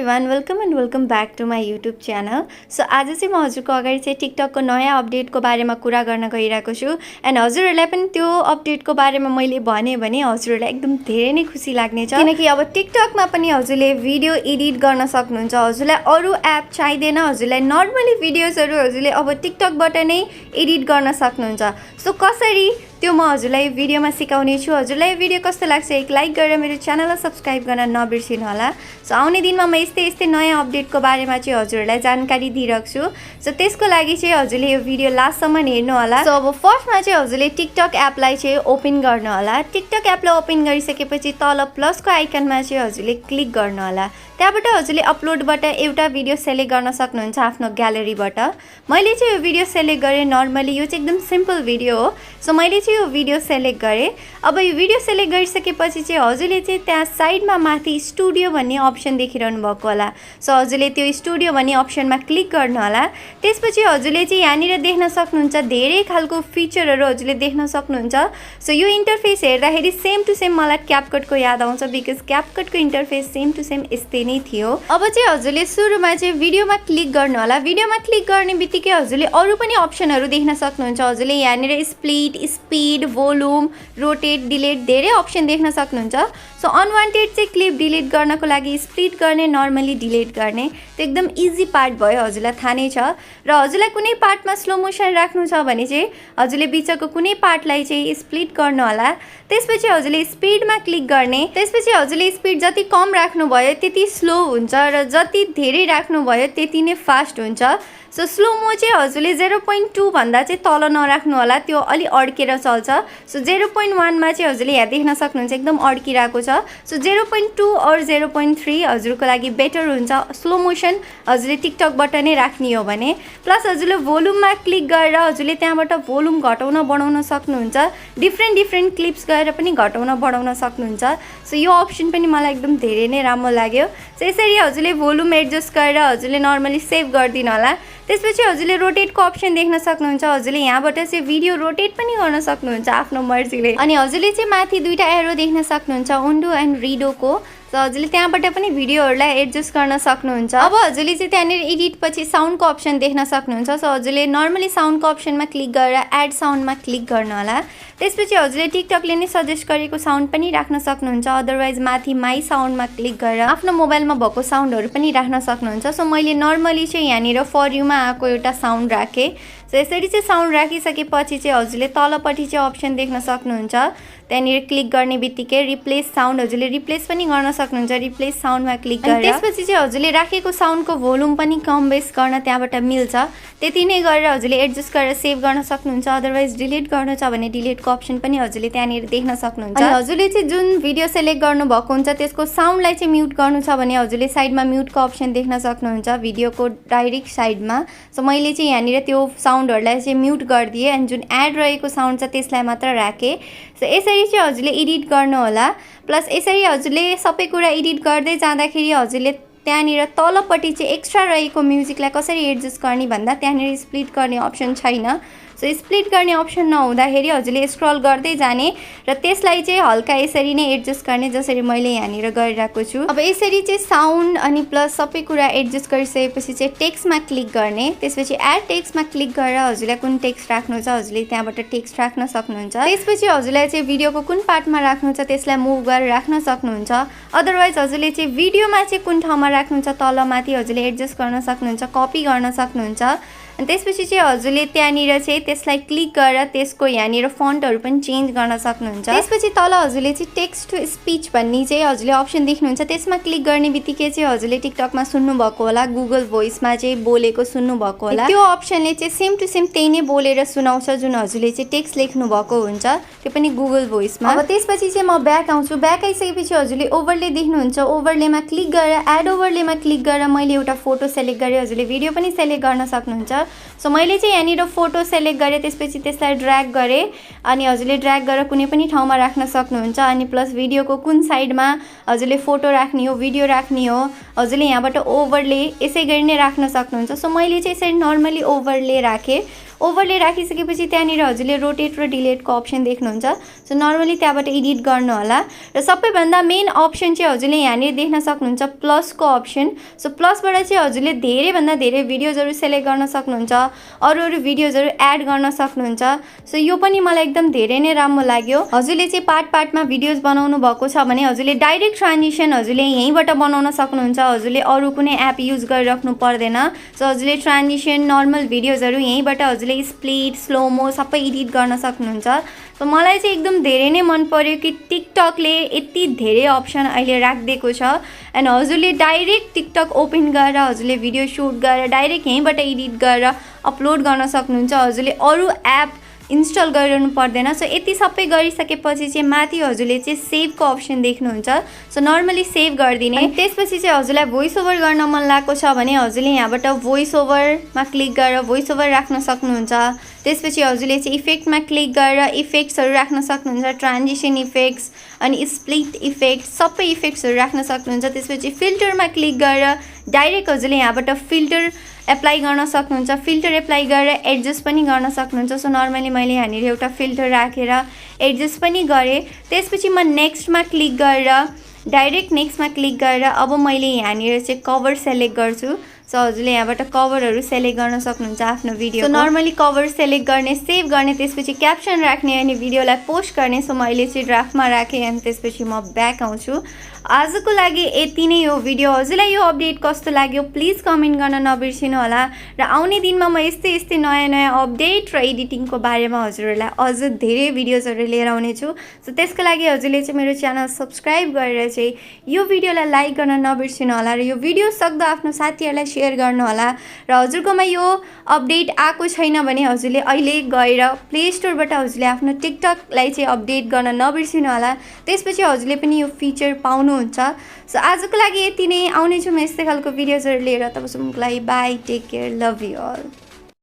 Everyone welcome back to my YouTube channel. So आज चाहिँ म हजुरको अगाडि चाहिँ टिकटकको नयाँ अपडेटको बारेमा कुरा गर्न गइरहेको छु। एन्ड हजुरहरूलाई पनि त्यो अपडेटको बारेमा मैले भने हजुरहरूलाई एकदम धेरै नै खुसी लाग्नेछ, किनकि अब टिकटकमा पनि हजुरले भिडियो एडिट गर्न सक्नुहुन्छ। हजुरलाई अरू एप चाहिँदैन, हजुरलाई नर्मली भिडियोजहरू हजुरले अब टिकटकबाट नै एडिट गर्न सक्नुहुन्छ। सो कसरी त्यो म हजुरलाई भिडियोमा सिकाउने छु। हजुरलाई भिडियो कस्तो लाग्छ एक लाइक गरेर मेरो च्यानललाई सब्स्क्राइब गर्न नबिर्सिनु होला। सो आउने दिनमा म यस्तै नयाँ अपडेटको बारेमा चाहिँ हजुरहरूलाई जानकारी दिइरहेको छु। सो त्यसको लागि चाहिँ हजुरले यो भिडियो लास्टसम्म हेर्नु होला। सो अब फर्स्टमा चाहिँ हजुरले टिकटक एपलाई चाहिँ ओपन गर्नु होला। टिकटक एपलाई ओपन गरिसकेपछि तल प्लसको आइकनमा चाहिँ हजुरले क्लिक गर्नु होला। त्यहाँबाट हजुरले अपलोडबाट एउटा भिडियो सेलेक्ट गर्न सक्नुहुन्छ आफ्नो ग्यालेरीबाट। मैले चाहिँ यो भिडियो सेलेक्ट गरेँ। नर्मली यो चाहिँ एकदम सिम्पल भिडियो हो। सो मैले चाहिँ यो भिडियो सेलेक्ट गरेँ। अब यो भिडियो सेलेक्ट गरिसकेपछि चाहिँ हजुरले चाहिँ त्यहाँ साइडमा माथि स्टुडियो भन्ने अप्सन देखिरहनु भएको होला। सो हजुरले त्यो स्टुडियो भन्ने अप्सनमा क्लिक गर्नु होला। त्यसपछि हजुरले चाहिँ यहाँनिर देख्न सक्नुहुन्छ धेरै खालको फिचरहरू हजुरले देख्न सक्नुहुन्छ। सो यो इन्टरफेस हेर्दाखेरि सेम टु सेम मलाई क्यापकटको याद आउँछ, बिकज क्यापकटको इन्टरफेस सेम टु सेम यस्तै नै थियो। अब चाहिँ हजुरले सुरुमा चाहिँ भिडियोमा क्लिक गर्नु होला। भिडियोमा क्लिक गर्ने बित्तिकै हजुरले अरू पनि अप्सनहरू देख्न सक्नुहुन्छ। हजुरले यहाँनिर split, speed, volume, rotate, delete धेरै अप्सन देख्न सक्नुहुन्छ। सो अनवान्टेड चाहिँ क्लिप डिलिट गर्नको लागि स्प्लिट गर्ने, नर्मली डिलिट गर्ने, त्यो एकदम इजी पार्ट भयो, हजुरलाई थाहा नै छ। र हजुरलाई कुनै पार्टमा स्लो मोसन राख्नु छ भने चाहिँ हजुरले बिचको कुनै पार्टलाई चाहिँ स्प्लिट गर्नु होला। त्यसपछि हजुरले स्पिडमा क्लिक गर्ने। त्यसपछि हजुरले स्पिड जति कम राख्नुभयो त्यति स्लो हुन्छ र जति धेरै राख्नुभयो त्यति नै फास्ट हुन्छ। सो स्लोमो चाहिँ हजुरले 0.2 भन्दा चाहिँ तल नराख्नु होला, त्यो अलि अड्केर चल्छ। सो 0.1मा चाहिँ हजुरले यहाँ देख्न सक्नुहुन्छ एकदम अड्किरहेको छ। सो 0.2 और 0.3 हजुरको लागि बेटर हुन्छ स्लो मोसन हजुरले टिकटकबाट नै राख्ने हो भने। प्लस हजुरले भोल्युममा क्लिक गरेर हजुरले त्यहाँबाट भोल्युम घटाउन बढाउन सक्नुहुन्छ। डिफ्रेन्ट क्लिप्स गएर पनि घटाउन बढाउन सक्नुहुन्छ। सो यो अप्सन पनि मलाई एकदम धेरै नै राम्रो लाग्यो। सो यसरी हजुरले भोल्युम एडजस्ट गरेर हजुरले नर्मली सेभ गरिदिनु होला। त्यसपछि हजुरले रोटेटको अप्सन देख्न सक्नुहुन्छ। हजुरले यहाँबाट चाहिँ भिडियो रोटेट पनि गर्न सक्नुहुन्छ आफ्नो मर्जीले। अनि हजुरले चाहिँ माथि दुईटा एरो देख्न सक्नुहुन्छ, उन्डो एन्ड रिडोको। सो हजुरले त्यहाँबाट पनि भिडियोहरूलाई एडजस्ट गर्न सक्नुहुन्छ। अब हजुरले चाहिँ त्यहाँनिर एडिट पछि साउन्डको अप्सन देख्न सक्नुहुन्छ। सो हजुरले नर्मली साउन्डको अप्सनमा क्लिक गरेर एड साउन्डमा क्लिक गर्नु होला। त्यसपछि हजुरले टिकटकले नै सजेस्ट गरेको साउन्ड पनि राख्न सक्नुहुन्छ। अदरवाइज माथि माई साउन्डमा क्लिक गरेर आफ्नो मोबाइलमा भएको साउन्डहरू पनि राख्न सक्नुहुन्छ। सो मैले नर्मली चाहिँ यहाँनिर फर युमा आएको एउटा साउन्ड राखेँ। सो यसरी चाहिँ साउन्ड राखिसकेपछि चाहिँ हजुरले तलपट्टि चाहिँ अप्सन देख्न सक्नुहुन्छ। त्यहाँनिर क्लिक गर्ने बित्तिकै रिप्लेस साउन्ड हजुरले रिप्लेस पनि गर्न सक्नुहुन्छ। रिप्लेस साउन्डमा क्लिक गरेर त्यसपछि चाहिँ हजुरले राखेको साउन्डको भोल्युम पनि कम बेस गर्न त्यहाँबाट मिल्छ। त्यति नै गरेर हजुरले एडजस्ट गरेर सेभ गर्न सक्नुहुन्छ। अदरवाइज डिलिट गर्नु छ भने डिलिटको अप्सन पनि हजुरले त्यहाँनिर देख्न सक्नुहुन्छ। अनि हजुरले चाहिँ जुन भिडियो सेलेक्ट गर्नुभएको हुन्छ त्यसको साउन्डलाई चाहिँ म्युट गर्नु छ भने हजुरले साइडमा म्युटको अप्सन देख्न सक्नुहुन्छ भिडियोको डाइरेक्ट साइडमा। सो मैले चाहिँ यहाँनिर त्यो साउन्डहरूलाई चाहिँ म्युट गरिदिएँ एन्ड जुन एड रहेको साउन्ड छ त्यसलाई मात्र राखेँ। सो यसरी चाहिँ हजुरले एडिट गर्नु होला। प्लस यसरी हजुरले सबै कुरा एडिट गर्दै जाँदाखेरि हजुरले त्यहाँनिर तलपट्टि चाहिँ एक्स्ट्रा रहेको म्युजिकलाई कसरी एडजस्ट गर्ने भन्दा त्यहाँनिर स्प्लिट गर्ने अप्सन छैन। सो स्प्लिट गर्ने अप्सन नहुँदाखेरि हजुरले स्क्रल गर्दै जाने र त्यसलाई चाहिँ हल्का यसरी नै एडजस्ट गर्ने, जसरी मैले यहाँनिर गरिरहेको छु। अब यसरी चाहिँ साउन्ड अनि प्लस सबै कुरा एडजस्ट गरिसकेपछि चाहिँ टेक्स्टमा क्लिक गर्ने। त्यसपछि एड टेक्स्टमा क्लिक गरेर हजुरलाई कुन टेक्स्ट राख्नु छ हजुरले त्यहाँबाट टेक्स्ट राख्न सक्नुहुन्छ। त्यसपछि हजुरलाई चाहिँ भिडियोको कुन पार्टमा राख्नु छ त्यसलाई मुभ गरेर राख्न सक्नुहुन्छ। अदरवाइज हजुरले चाहिँ भिडियोमा चाहिँ कुन ठाउँमा राख्नु छ तल माथि हजुरले एडजस्ट गर्न सक्नुहुन्छ, कपी गर्न सक्नुहुन्छ। अनि त्यसपछि चाहिँ हजुरले त्यहाँनिर चाहिँ त्यसलाई क्लिक गरेर त्यसको यहाँनिर फन्टहरू पनि चेन्ज गर्न सक्नुहुन्छ। त्यसपछि तल हजुरले चाहिँ टेक्स्ट टु स्पिच भन्ने चाहिँ हजुरले अप्सन देख्नुहुन्छ। त्यसमा क्लिक गर्ने बित्तिकै चाहिँ हजुरले टिकटकमा सुन्नुभएको होला, गुगल भोइसमा चाहिँ बोलेको सुन्नुभएको होला। त्यो अप्सनले चाहिँ सेम टु सेम त्यही नै बोलेर सुनाउँछ जुन हजुरले चाहिँ टेक्स्ट लेख्नु भएको हुन्छ, त्यो पनि गुगल भोइसमा। अब त्यसपछि चाहिँ म ब्याक आउँछु। ब्याक आइसकेपछि हजुरले ओभरले देख्नुहुन्छ। ओभरलेमा क्लिक गरेर एड ओभरलेमा क्लिक गरेर मैले एउटा फोटो सेलेक्ट गरेँ। हजुरले भिडियो पनि सेलेक्ट गर्न सक्नुहुन्छ। सो मैले चाहिँ यहाँनिर फोटो सेलेक्ट गरेँ। त्यसपछि त्यसलाई ड्र्याग गरेँ अनि हजुरले ड्र्याग गरेर कुनै पनि ठाउँमा राख्न सक्नुहुन्छ। अनि प्लस भिडियोको कुन साइडमा हजुरले फोटो राख्ने हो, भिडियो राख्ने हो, हजुरले यहाँबाट ओभरले यसै गरी नै राख्न सक्नुहुन्छ। सो मैले चाहिँ यसरी नर्मली ओभरले राखेँ। ओभरले राखिसकेपछि त्यहाँनिर हजुरले रोटेट र डिलेटको अप्सन देख्नुहुन्छ। सो नर्मली त्यहाँबाट एडिट गर्नु होला र सबैभन्दा मेन अप्सन चाहिँ हजुरले यहाँनिर देख्न सक्नुहुन्छ प्लसको अप्सन। सो प्लसबाट चाहिँ हजुरले धेरैभन्दा धेरै भिडियोजहरू सेलेक्ट गर्न सक्नुहुन्छ, अरू भिडियोजहरू एड गर्न सक्नुहुन्छ। सो यो पनि मलाई एकदम धेरै नै राम्रो लाग्यो। हजुरले चाहिँ पार्टमा भिडियोज बनाउनु भएको छ भने हजुरले डाइरेक्ट ट्रान्जिसन हजुरले यहीँबाट बनाउन सक्नुहुन्छ। हजुरले अरू कुनै एप युज गरिराख्नु पर्दैन। सो हजुरले ट्रान्जिसन नर्मल भिडियोजहरू यहीँबाट हजुरले स्प्लिट स्लोमो सबै एडिट गर्न सक्नुहुन्छ। सो मलाई चाहिँ एकदम धेरै नै मन पर्यो कि टिकटकले यति धेरै अप्सन अहिले राखिदिएको छ एन्ड हजुरले डाइरेक्ट टिकटक ओपन गरेर हजुरले भिडियो सुट गरेर डाइरेक्ट यहीँबाट एडिट गरेर अपलोड गर्न सक्नुहुन्छ। हजुरले अरू एप इन्स्टल गरिरहनु पर्दैन। सो यति सबै गरिसकेपछि चाहिँ माथि हजुरले चाहिँ सेभको अप्सन देख्नुहुन्छ। सो नर्मली सेभ गरिदिने। त्यसपछि चाहिँ हजुरलाई भोइस ओभर गर्न मन लागेको छ भने हजुरले यहाँबाट भोइस ओभरमा क्लिक गरेर भोइस ओभर राख्न सक्नुहुन्छ। त्यसपछि हजुरले चाहिँ इफेक्टमा क्लिक गरेर इफेक्ट्सहरू राख्न सक्नुहुन्छ, ट्रान्जिसन इफेक्ट्स अनि स्प्लिट इफेक्ट सबै इफेक्ट्सहरू राख्न सक्नुहुन्छ। त्यसपछि फिल्टरमा क्लिक गरेर डाइरेक्ट हजुरले यहाँबाट फिल्टर एप्लाई गर्न सक्नुहुन्छ। फिल्टर एप्लाई गरेर एडजस्ट पनि गर्न सक्नुहुन्छ। सो नर्मली मैले यहाँनिर एउटा फिल्टर राखेर एडजस्ट पनि गरेँ। त्यसपछि म नेक्स्टमा क्लिक गरेर डाइरेक्ट नेक्स्टमा क्लिक गरेर अब मैले यहाँनिर चाहिँ कभर सेलेक्ट गर्छु। सो हजुरले यहाँबाट कभरहरू सेलेक्ट गर्न सक्नुहुन्छ आफ्नो video. So normally cover select गर्ने, सेभ गर्ने, त्यसपछि क्याप्सन राख्ने अनि भिडियोलाई पोस्ट गर्ने। सो मैले चाहिँ ड्राफ्टमा राखेँ अनि त्यसपछि म ब्याक आउँछु। आजको लागि यति नै हो भिडियो। हजुरलाई यो अपडेट कस्तो लाग्यो प्लिज कमेन्ट गर्न नबिर्सिनु होला र आउने दिनमा म यस्तै नयाँ अपडेट र एडिटिङको बारेमा हजुरहरूलाई अझ धेरै भिडियोजहरू लिएर आउनेछु। सो त्यसको लागि हजुरले चाहिँ मेरो च्यानल सब्सक्राइब गरेर चाहिँ यो भिडियोलाई लाइक गर्न नबिर्सिनु होला र यो भिडियो सक्दो आफ्नो साथीहरूलाई सेयर गर्नु होला र हजुरकोमा यो अपडेट आएको छैन भने हजुरले अहिले गएर प्ले स्टोरबाट हजुरले आफ्नो टिकटकलाई चाहिँ अपडेट गर्न नबिर्सिनु होला। त्यसपछि हजुरले पनि यो फिचर पाउनुहुन्छ। सो आजको लागि यति नै। आउनेछु म यस्तै खालको भिडियोजहरू लिएर। तबसम्मको लागि bye, take care, love you all.